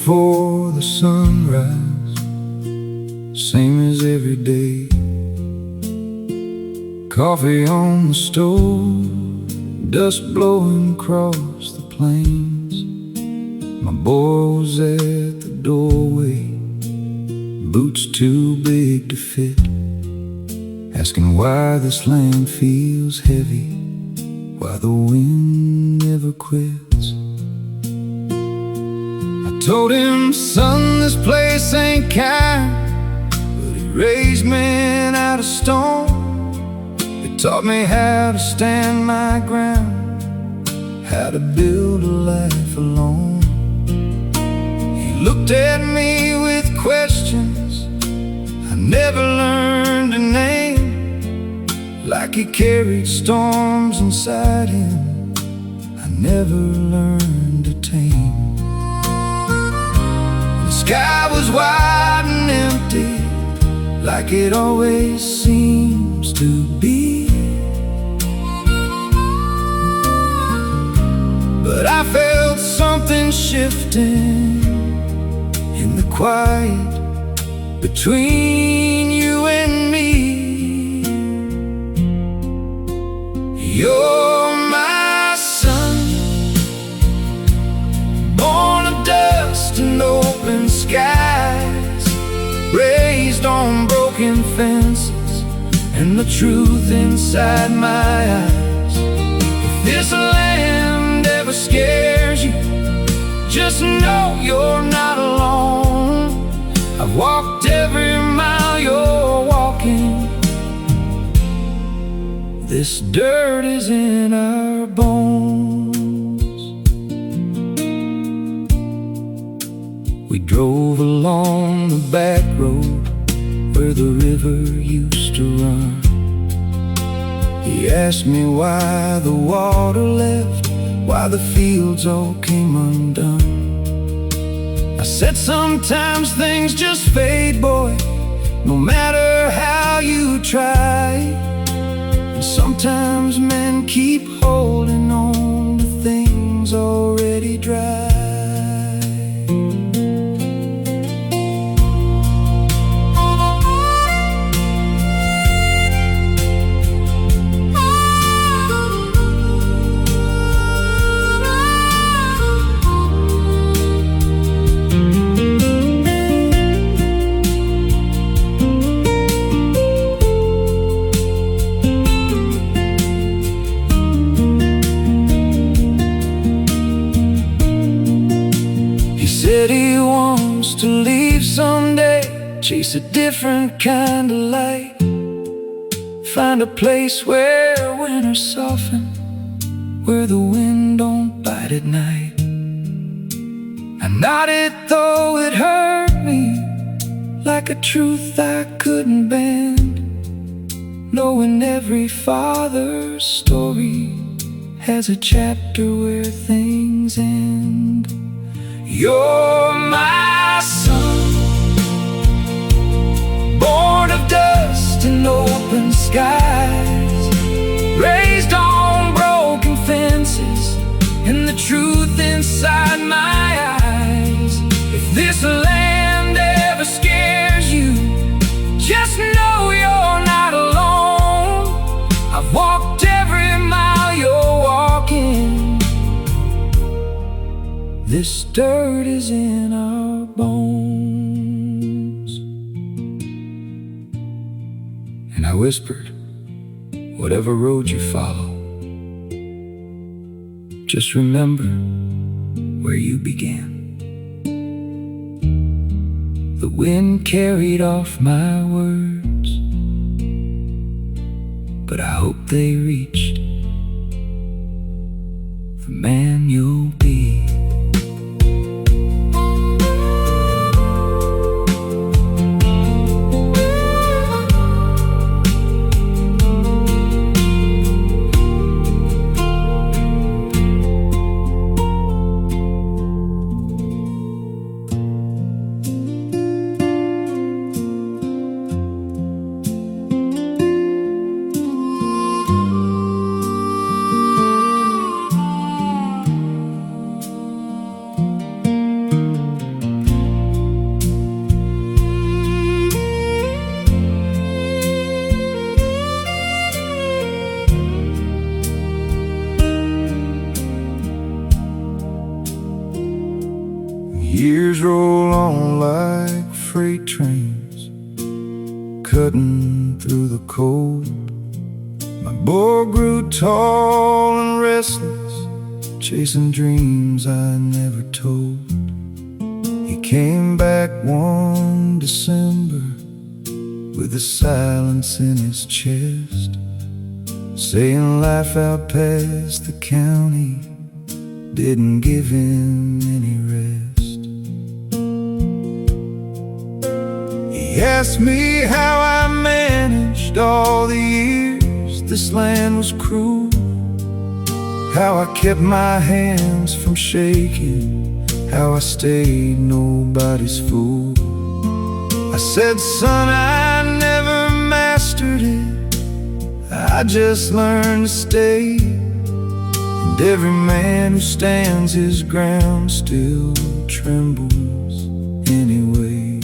for the sunrise, same as every day. Coffee on the stove, dust blowing across the plains. My boy was at the doorway, boots too big to fit, asking why this land feels heavy, why the wind never quits. I told him, son, this place ain't kind, but he raised men out of stone. He taught me how to stand my ground, how to build a life alone. He looked at me with questions I never learned to name, like he carried storms inside him I never learned to tame. The sky was wide and empty, like it always seems to be. But I felt something shifting in the quiet between you and me. You're my son, born of dust and open skies, raised on broken fences and the truth inside my eyes. If this land ever scares you, just know you're not alone. I've walked every mile you're walking. This dirt is in our bones. We drove along the back road where the river used to run. He asked me why the water left, why the fields all came undone. I said, sometimes things just fade, boy, no matter how you try. And sometimes men keep holding on to things already dry. Said he wants to leave someday, chase a different kind of light, find a place where winters soften, where the wind don't bite at night. I nodded though it hurt me, like a truth I couldn't bend, knowing every father's story has a chapter where things end. You're my son, born of dust and open skies, raised on broken fences and the truth inside my eyes. If this land ever scares you, just know you're not alone. I've walked every mile you're walking. This dirt is in our bones. And I whispered, whatever road you follow, just remember where you began. The wind carried off my words, but I hope they reached the man you'll be. years roll on like freight trains, cutting through the cold. My boy grew tall and restless, chasing dreams I never told. He came back one December with a silence in his chest, saying life out past the county didn't give him any rest. He asked me how I managed all the years this land was cruel, how I kept my hands from shaking, how I stayed nobody's fool. I said, son, I never mastered it, I just learned to stay. And every man who stands his ground still trembles anyway.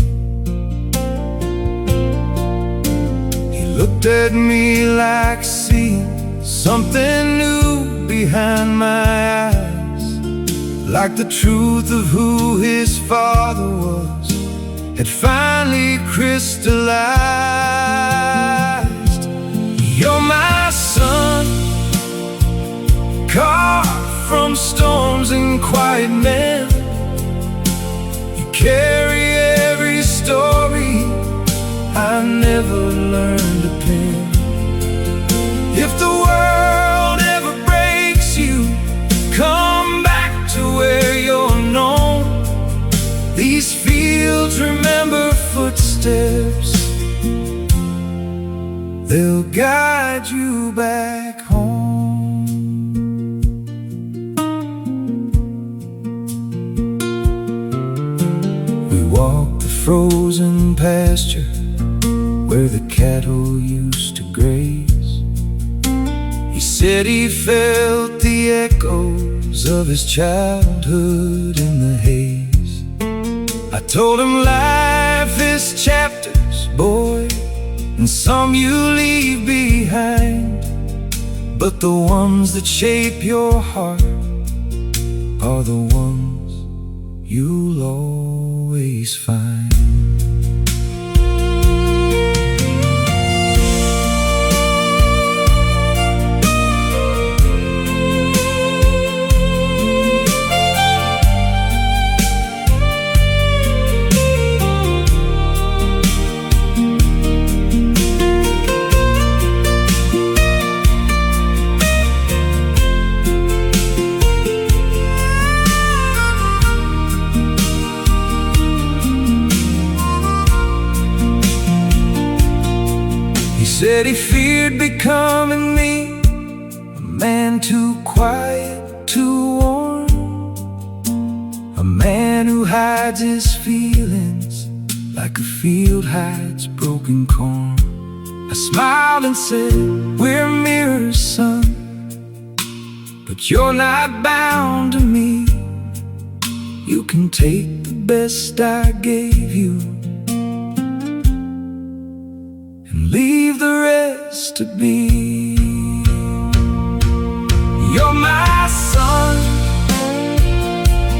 He looked at me like seeing something new behind my eyes, like the truth of who his father was had finally crystallized. You're my son, carved from storms and quiet men. You carry every story I never learned to pen. If the world ever breaks you, come back to where you're known. These fields remember footsteps, they'll guide you back home. We walked the frozen pasture where the cattle used to graze. He said he felt the echoes of his childhood in the haze. I told him life is chapters, boy, and some you leave behind, but the ones that shape your heart are the ones you'll always find. Said he feared becoming me, a man too quiet, too warm, a man who hides his feelings like a field hides broken corn. I smiled and said, we're mirrors, son, but you're not bound to me. You can take the best I gave you and leave the rest to be. You're my son,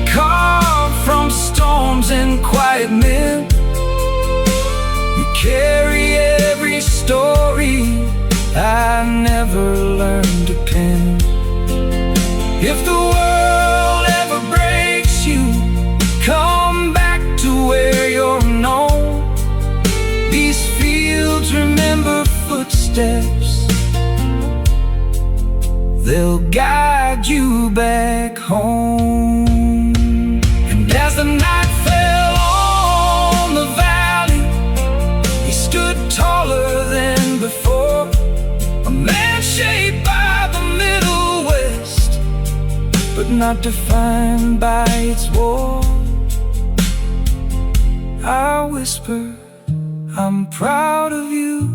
carved from storms and quiet men. You carry every story I never learned to pen. If the world ever breaks you, come back to where you're known. These fields remember footsteps, they'll guide you back home. And as the night fell on the valley, he stood taller than before, a man shaped by the Middle West, but not defined by its war. I whisper, I'm proud of you,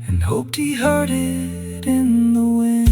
and hoped he heard it in the wind.